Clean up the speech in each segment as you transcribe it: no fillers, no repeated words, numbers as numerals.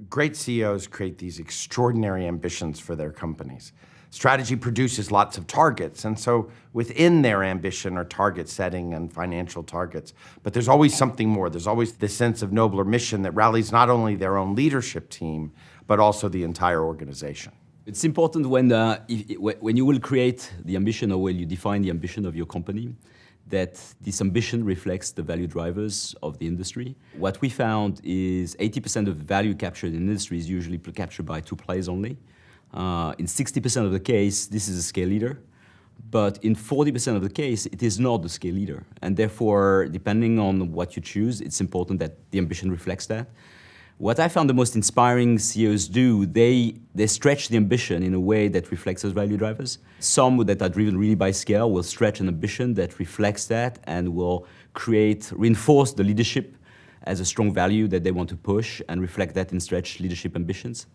Great CEOs create these extraordinary ambitions for their companies. Strategy produces lots of targets, and so within their ambition are target setting and financial targets. But there's always something more. There's always this sense of nobler mission that rallies not only their own leadership team, but also the entire organization. It's important when you will create the ambition, or when you define the ambition of your company, that this ambition reflects the value drivers of the industry. What we found is 80% of value captured in the industry is usually captured by two players only. In 60% of the case, this is a scale leader, but in 40% of the case, it is not the scale leader. And therefore, depending on what you choose, it's important that the ambition reflects that. What I found the most inspiring CEOs do, they stretch the ambition in a way that reflects those value drivers. Some that are driven really by scale will stretch an ambition that reflects that and will reinforce the leadership as a strong value that they want to push and reflect that in stretched leadership ambitions.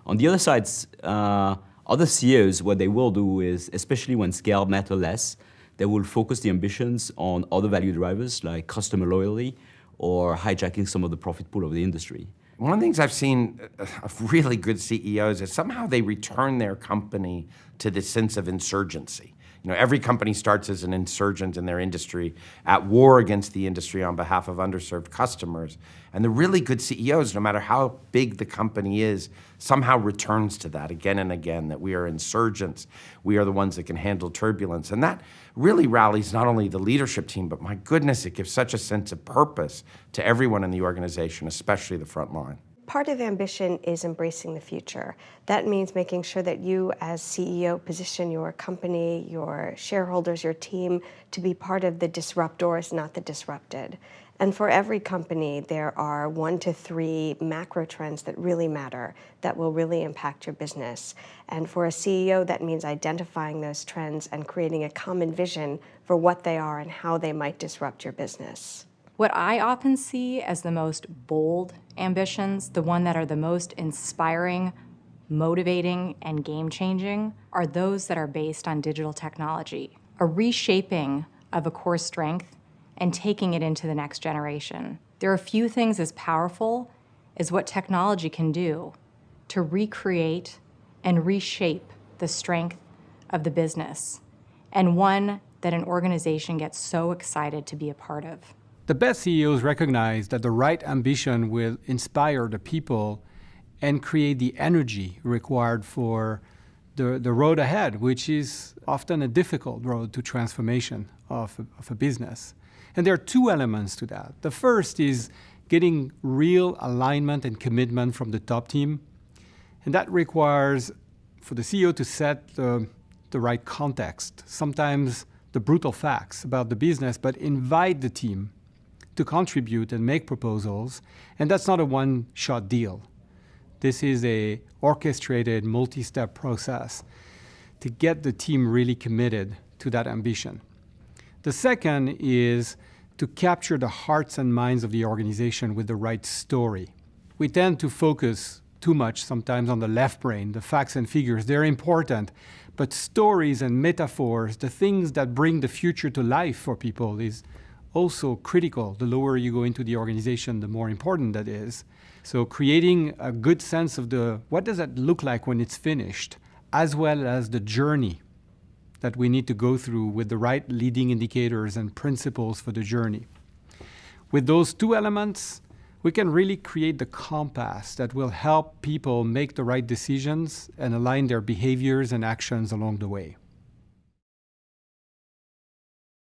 On the other side, other CEOs, what they will do is, especially when scale matters less, they will focus the ambitions on other value drivers like customer loyalty or hijacking some of the profit pool of the industry. One of the things I've seen of really good CEOs is somehow they return their company to this sense of insurgency. You know, every company starts as an insurgent in their industry, at war against the industry on behalf of underserved customers. And the really good CEOs, no matter how big the company is, somehow returns to that again and again, that we are insurgents, we are the ones that can handle turbulence. And that really rallies not only the leadership team, but my goodness, it gives such a sense of purpose to everyone in the organization, especially the front line. Part of ambition is embracing the future. That means making sure that you as CEO position your company, your shareholders, your team to be part of the disruptors, not the disrupted. And for every company, there are 1 to 3 macro trends that really matter, that will really impact your business. And for a CEO, that means identifying those trends and creating a common vision for what they are and how they might disrupt your business. What I often see as the most bold ambitions, the one that are the most inspiring, motivating, and game-changing, are those that are based on digital technology, a reshaping of a core strength and taking it into the next generation. There are few things as powerful as what technology can do to recreate and reshape the strength of the business, and one that an organization gets so excited to be a part of. The best CEOs recognize that the right ambition will inspire the people and create the energy required for the road ahead, which is often a difficult road to transformation of a business. And there are 2 elements to that. The first is getting real alignment and commitment from the top team. And that requires for the CEO to set the right context, sometimes the brutal facts about the business, but invite the team to contribute and make proposals, and that's not a one-shot deal. This is a orchestrated, multi-step process to get the team really committed to that ambition. The second is to capture the hearts and minds of the organization with the right story. We tend to focus too much sometimes on the left brain, the facts and figures. They're important, but stories and metaphors, the things that bring the future to life for people, is also critical. The lower you go into the organization, the more important that is. So creating a good sense of what does that look like when it's finished, as well as the journey that we need to go through with the right leading indicators and principles for the journey. With those 2 elements, we can really create the compass that will help people make the right decisions and align their behaviors and actions along the way.